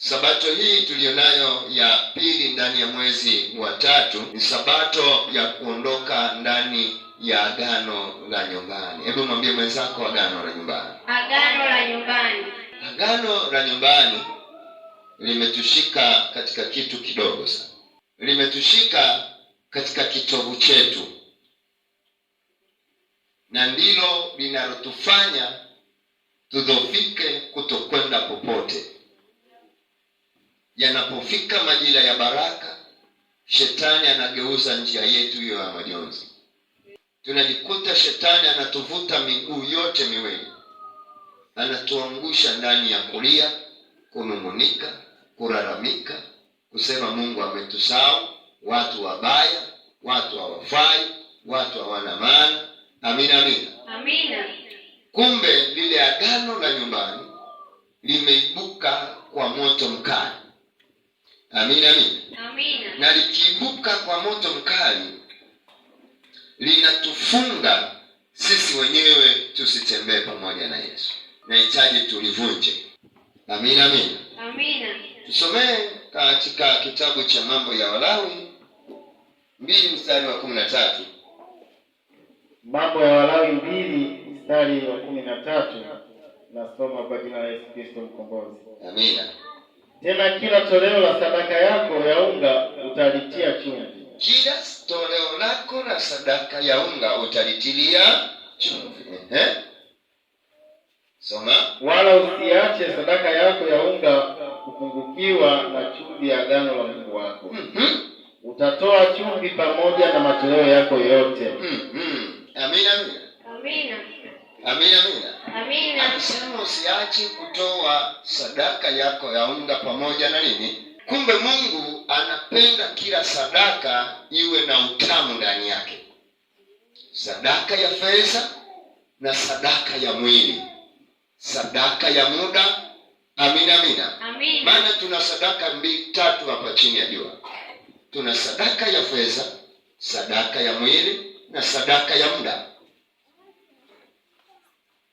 Sabato hii tulionayo ya pili ndani ya mwezi wa 3 ni sabato ya kuondoka ndani ya agano la nyumbani. Hebu mwambie mwenzako agano la nyumbani. Agano la nyumbani. Agano la nyumbani limetushika katika kitu kidogo sana. Limetushika katika kitovu chetu, na ndilo linalotufanya tudhofike kutokwenda popote. Yanapofika majira ya baraka, shetani anageuza njia yetu hiyo ya majonzi. Tunajikuta shetani anatuvuta miguu yote miwili, anatuangusha ndani ya kulia, kunung'unika, kulalamika, kusema Mungu ametusahau, watu wabaya, watu hawafai, watu hawana maana. Amina, amina. Amina. Kumbe lile agano la nyumbani limeibuka kwa moto mkali. Amina, amina. Amina. Na likiibuka kwa moto mkali linatufunga sisi wenyewe tusitembee pamoja na Yesu. Nahitaji tulivunje. Amina, amina. Amina. Tusomee katika kitabu cha Mambo ya Walawi 2 mstari wa 13. Mambo ya Walawi 2 mstari wa 13. Nasoma kwa jina la Yesu Kristo mkombozi. Amina. Tena kila toleo la sadaka yako ya unga utalitia chumvi. Kila toleo lako la sadaka ya unga utalitilia chumvi. Soma. Wala usiache sadaka yako ya unga kupungukiwa na chumvi ya agano la Mungu wako. Utatoa chumvi pamoja na matoleo yako yote. Amina, amina. Amina. Amina, amina. Amina. Anasema usiache kutoa sadaka yako ya unga pamoja na nini? Kumbe Mungu anapenda kila sadaka iwe na utamu ndani yake. Sadaka ya fedha na sadaka ya mwili. Sadaka ya muda. Amina, amina. Amina. Maana tuna sadaka 3 hapa chini ya jua. Tuna sadaka ya fedha, sadaka ya mwili na sadaka ya muda.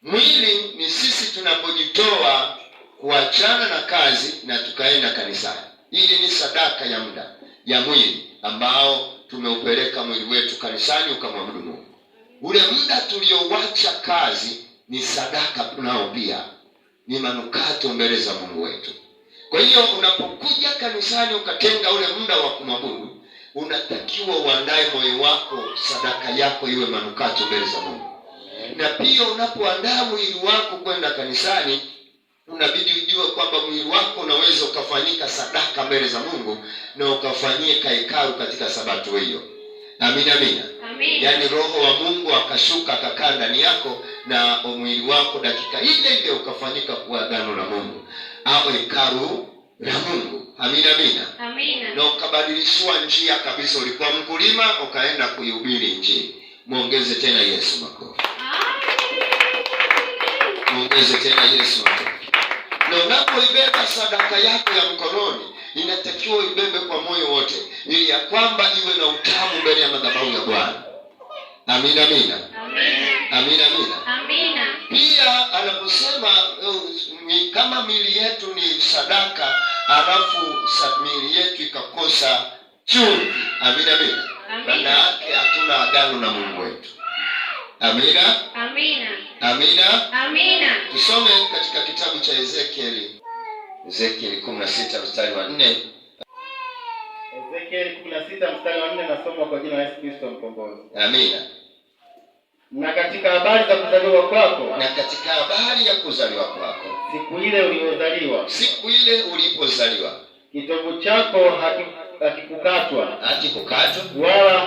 Mwili ni sisi tunapojitoa kuachana na kazi na tukaenda kanisani. Hili ni sadaka ya muda ya mwili ambao tumeupeleka mwili wetu kanisani ukamwabudu Mungu. Ule muda tuliowacha kazi ni sadaka tunao pia. Ni manukato mbele za Mungu wetu. Kwa hiyo unapokuja kanisani ukatenga ule muda wa kumwabudu, unatakiwa uandae moyo wako, sadaka yako iwe manukato mbele za Mungu. Na pia unapoandaa mwili wako kwenda kanisani, unabidi ujue kwamba mwili wako unaweza ukafanyika sadaka mbele za Mungu na ukafanyika hekalu katika sabato hiyo. Amina, amina. Amina. Yaani Roho wa Mungu akashuka akakaa ndani yako na mwili wako dakika ile ile ukafanyika kuwa agano la Mungu au hekalu la Mungu. Amina, amina. Amina. Na ukabadilishwa njia kabisa. Ulikuwa mkulima ukaenda kuihubiri Injili. Muongeze tena Yesu makofi. Muongeze tena Yesu makofi. Na unapoibeba sadaka yako ya mkononi, inatakiwa uibebe kwa moyo wote, ili ya kwamba iwe na utamu mbele ya madhabahu ya Bwana. Amina, amina. Amina. Amina, amina. Amina. Pia anaposema kama miili yetu ni sadaka, alafu miili yetu ikakosa chumvi. Amina, amina. Maana yake hatuna agano na Mungu wetu. Amina. Amina. Amina. Amina. Tusome katika kitabu cha Ezekieli 16 mstari wa 4. Ezekieli 16 mstari wa 4 nasoma kwa jina la Yesu Kristo mkombozi. Amina. Na katika habari za kuzaliwa kwako, Na katika habari ya kuzaliwa kwako, siku ile uliyozaliwa, siku ile ulipozaliwa, kitovu chako hakikukatwa, hakikukatwa wala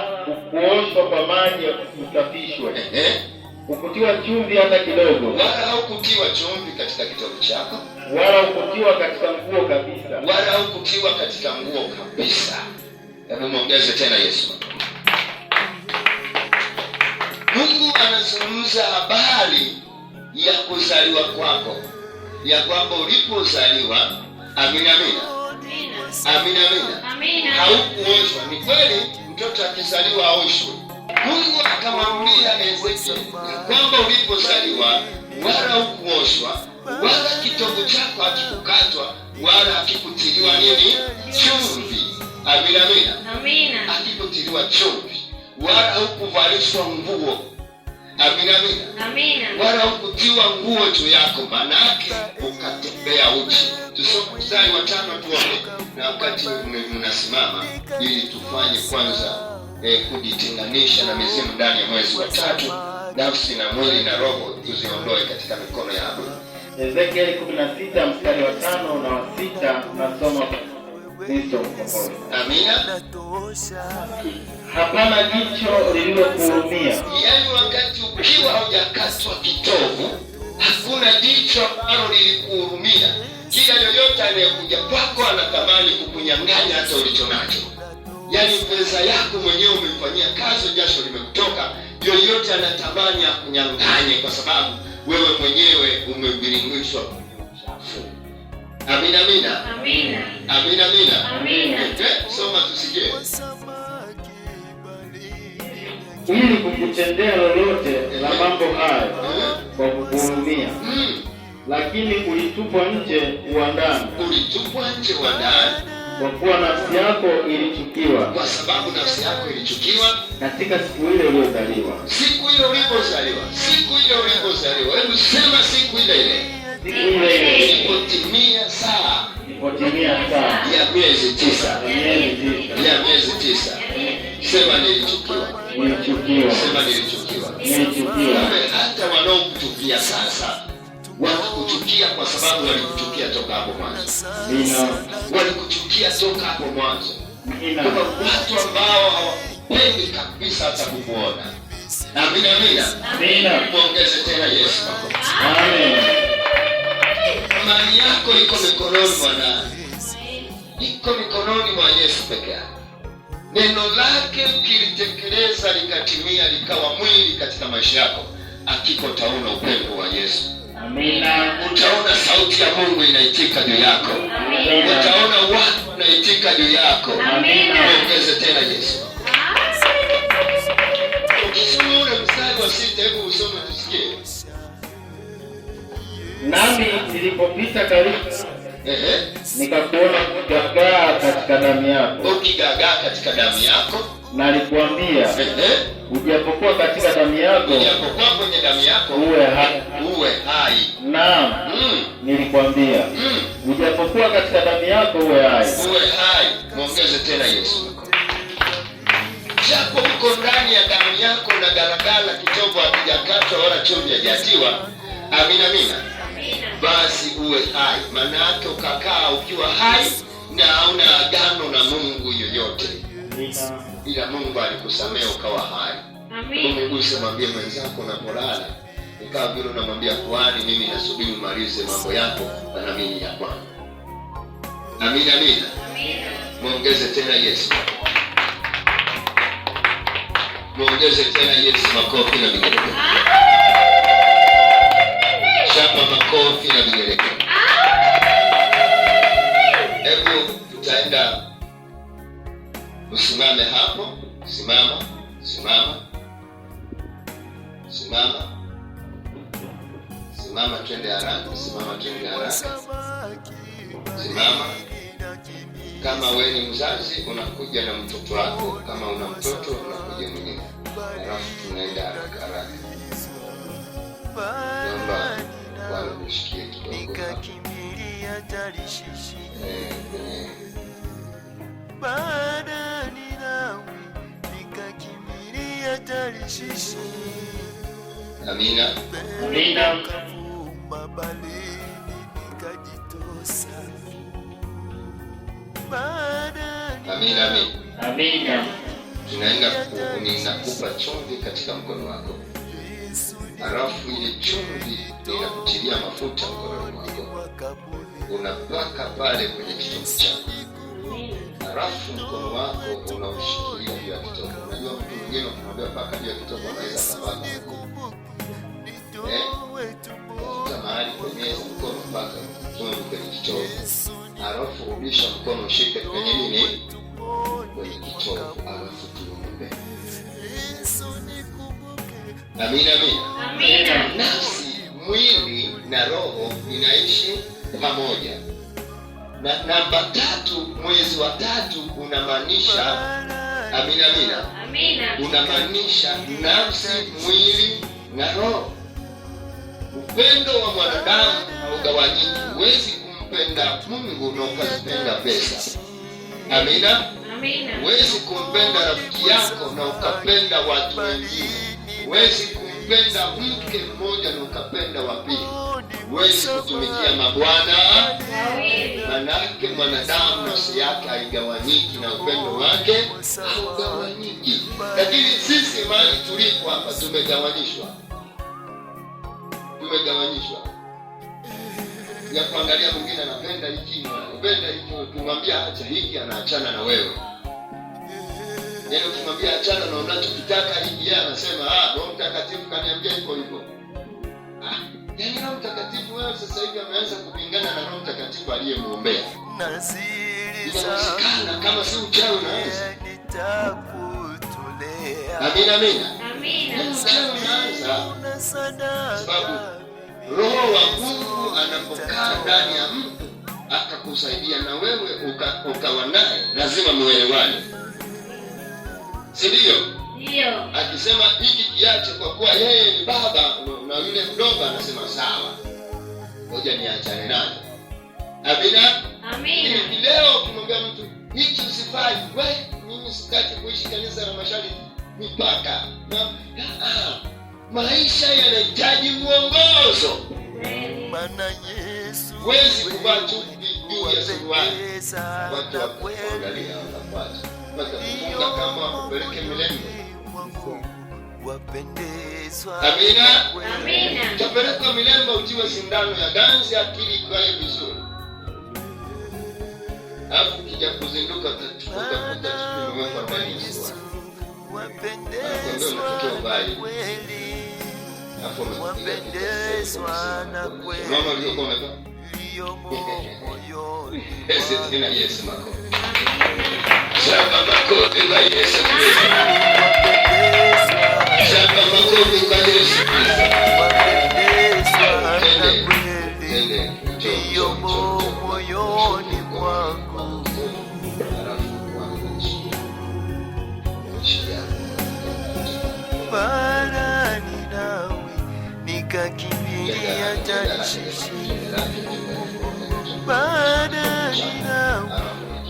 kuoshwa kwa maji usafishwe, ukutiwa chumvi hata kidogo, wala haukutiwa chumvi katika kitovu chako, wala ukutiwa katika nguo kabisa, wala haukutiwa katika nguo kabisa. Hebu muongeze tena Yesu. Mungu anazungumza habari ya kuzaliwa kwako, ya kwamba ulipozaliwa. Amina, amina. Amina, amina. Amina. Haukuoshwa. Ni kweli mtoto akizaliwa aoshwe. Mungu akamwambia Ezekieli kwamba ulipozaliwa wala hukuoshwa, wala kitovu chako hakikukatwa, wala hakikutiliwa nini? Chumvi. Amina, amina. Amina. Hakikutiliwa chumvi, wala hukuvalishwa nguo. Amina, amina. Amina. Wala hukutiwa nguo juu yako, manake ukatembea uchi. Tusome mstari wa 5 tuone, na wakati mnasimama ili tufanye kwanza kujitenganisha na mizimu ndani ya mwezi wa 3, nafsi na mwili na roho tuziondoe katika mikono ya adui. Ezekieli 16 mstari wa 5 na wa 6, nasoma Kristo mkombozi. Amina. Hapana jicho lililokuhurumia. Yaani wakati ukiwa hujakatwa kitovu, hakuna jicho ambalo lilikuhurumia. Kila yoyote anayekuja kwako anatamani kukunyang'anya hata ulicho nacho. Yaani pesa yako mwenyewe umefanyia kazi, jasho limekutoka, yoyote anatamani akunyang'anye kwa sababu wewe mwenyewe umebiringishwa kwenye uchafu. Amina, amina. Amina. Amina, amina. Amina. Soma tusikie. Ili kukutendea lolote la mambo hayo kwa kukuhurumia. Lakini ulitupwa nje uwandani. Ulitupwa nje uwandani. Kwa kuwa nafsi yako ilichukiwa. Kwa sababu nafsi yako ilichukiwa katika siku ile uliyozaliwa. Siku ile ulipozaliwa. Siku ile ulipozaliwa. Hebu sema siku ile ile. Siku ile ile ilipotimia saa. Ilipotimia saa ya miezi 9. Ya miezi 9. Sema nilichukiwa. Nilichukiwa. Sema nilichukiwa. Nilichukiwa. Hata wanaokuchukia sasa wanakuchukia kwa sababu walikuchukia toka hapo mwanzo. Walikuchukia toka hapo mwanzo. Kuna watu ambao hawapendi kabisa hata kukuona. Amina, amina. Amina. Muongeze tena Yesu. Amen. Imani yako iko mikononi mwa nani? Iko mikononi mwa Yesu peke yake. Neno lake ukilitekeleza likatimia likawa mwili katika maisha yako, hakika utaona upendo wa Yesu. Amina. Utaona sauti ya Mungu inaitika juu yako. Amina. Utaona watu wanaitika juu yako. Amina. Ongeze tena Yesu. Ukisoma ule mstari wa 6, hebu usome tusikie. Nami nilipopita karibu nikakuona ukigagaa katika damu yako. Ukigagaa katika damu yako. Na alikwambia, ujapokuwa katika damu yako, ujapokuwa kwenye damu yako, uwe hai. Uwe hai. Naam. Nilikwambia, ujapokuwa katika damu yako, uwe hai. Uwe hai. Muongeze tena Yesu. Japo uko ndani ya damu yako na galagala, kitovu hakijakatwa wala chumvi hajatiwa. Amina, amina. Basi uwe hai. Maana yake ukakaa ukiwa hai na hauna agano na Mungu yoyote. Ila Mungu alikusamea ukawa hai. Amina. Mungu mwambie mwenzako unapolala, ikawa vile unamwambia kwani mimi nasubiri umalize mambo yako na mimi ya kwangu. Amina, amina. Amina. Muongeze tena Yesu. Muongeze tena Yesu makofi na vigelegele. Chapa makofi na vigelegele. Hebu tutaenda, usimame hapo. Simama, simama. Simama. Simama, twende haraka. Simama, twende haraka. Simama. Kama wewe ni mzazi unakuja na mtoto wako, kama una mtoto unakuja mwenyewe. Alafu tunaenda haraka haraka. Naomba Bwana nishikie kidogo. Baada ninawi nikakimbilia Tarishishi. Amina. Amina. Mabalini nikajitosa. Baada Amina, amina. Amina. Ninakupa chumvi katika mkono wako. Halafu ile chumvi inakutilia mafuta mkononi mwako. Unapaka pale kwenye kitovu chako. Halafu mkono wako unaushikilia juu ya kitovu. Unajua mtu mwingine ukimwambia paka juu ya kitovu anaweza kupaka. Tafuta mahali kwenye mkono paka chumvi kwenye kitovu. Halafu rudisha mkono ushike kwenye nini? Kwenye kitovu. Halafu tuombe. Amina, amina. Amina. Nafsi, mwili na roho inaishi pamoja. Na namba 3, mwezi wa 3 unamaanisha amina, unamaanisha nafsi, mwili na roho. Upendo wa mwanadamu haugawanyiki. Huwezi kumpenda Mungu na ukazipenda pesa. Amina. Huwezi kumpenda rafiki yako na ukapenda watu wengine. Huwezi kumpenda mke mmoja na ukapenda wa pili. Huwezi kutumikia mabwana wawili. Manake mwanadamu nafsi yake haigawanyiki na upendo wake haugawanyiki. Lakini sisi mahali tulipo hapa tumegawanyishwa. Ya kuangalia mwingine anapenda hiki, anapenda hiki, ukimwambia acha hiki anaachana na wewe. Yaani ukimwambia achana na unachokitaka hiki, yeye anasema Roho Mtakatifu kaniambia iko hivyo. Yaani Roho Mtakatifu wewe sasa hivi ameanza kupingana na Roho Mtakatifu aliyemuombea. Inawezekana kama si uchawi unaanza. Amina. Uchawi unaanza sababu Roho wa Mungu anapokaa ndani ya mtu akakusaidia na wewe ukawa naye, lazima muelewane. Si ndio? Ndio. Akisema hiki kiache kwa kuwa yeye ni baba na yule mdogo anasema sawa, ngoja niachane naye. Amina. Leo ukimwambia mtu hiki usifanye, wewe mimi sitaki kuishi kanisa la mashariki mipaka. Maisha yanahitaji mwongozo. Maana Yesu huwezi kuvaa tu juu ya suruali. Watu wakuangalia wanafuata. Watakufunga kama wakupeleke milembe. Amina. Utapelekwa milembe utiwe sindano ya ganzi, akili ikae vizuri. Hapo ukija kuzinduka utakuta tumewekwa ndani ya suruali. wapendezwa na kweli. Mama uliokuwa unataka? Tena Yesu mako. Shaka makofi kwa Yesu Kristo. Shaka makofi kwa Yesu Kristo. Wapendezwa na kweli. Ndiyo moyoni mwangu. Barani nawe nikakimbilia Tarshishi. Barani nawe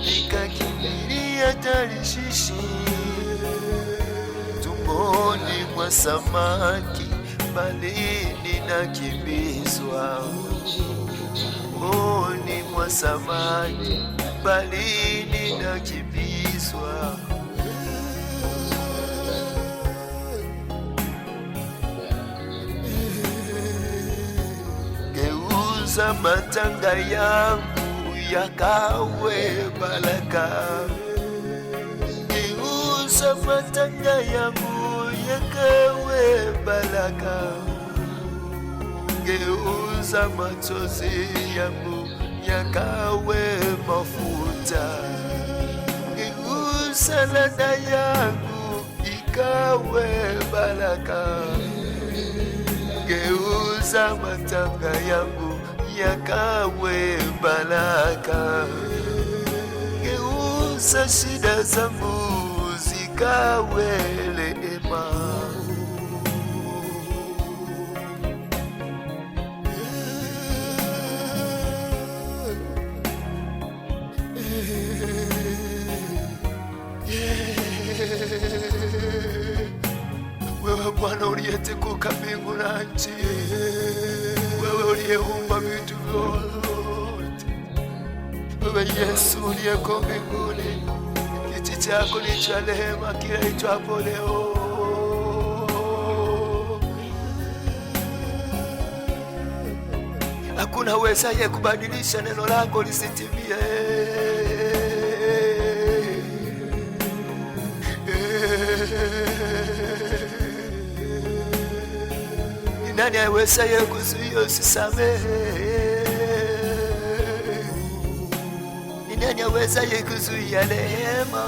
nikakimbilia Tarshishi. Tumboni mwa samaki baharini nakimbizwa. Tumboni mwa samaki baharini nakimbizwa. Geuza matanga yangu yakawe baraka. Geuza matanga yangu yakawe baraka. Geuza machozi yangu yakawe mafuta. Geuza ladha yangu ikawe baraka. Geuza matanga yangu yakawe baraka. Geuza shida zangu zikawe rehema. Wewe Bwana uliyetukuka mbingu na nchi, wewe uliyeumba vitu vyote, wewe Yesu uliyeko mbinguni, kiti chako ni cha rehema kila itwapo leo. Hakuna uwezaye kubadilisha neno lako lisitimie. Nani awezaye kuzuia usisamehe? Ni nani awezaye kuzuia rehema?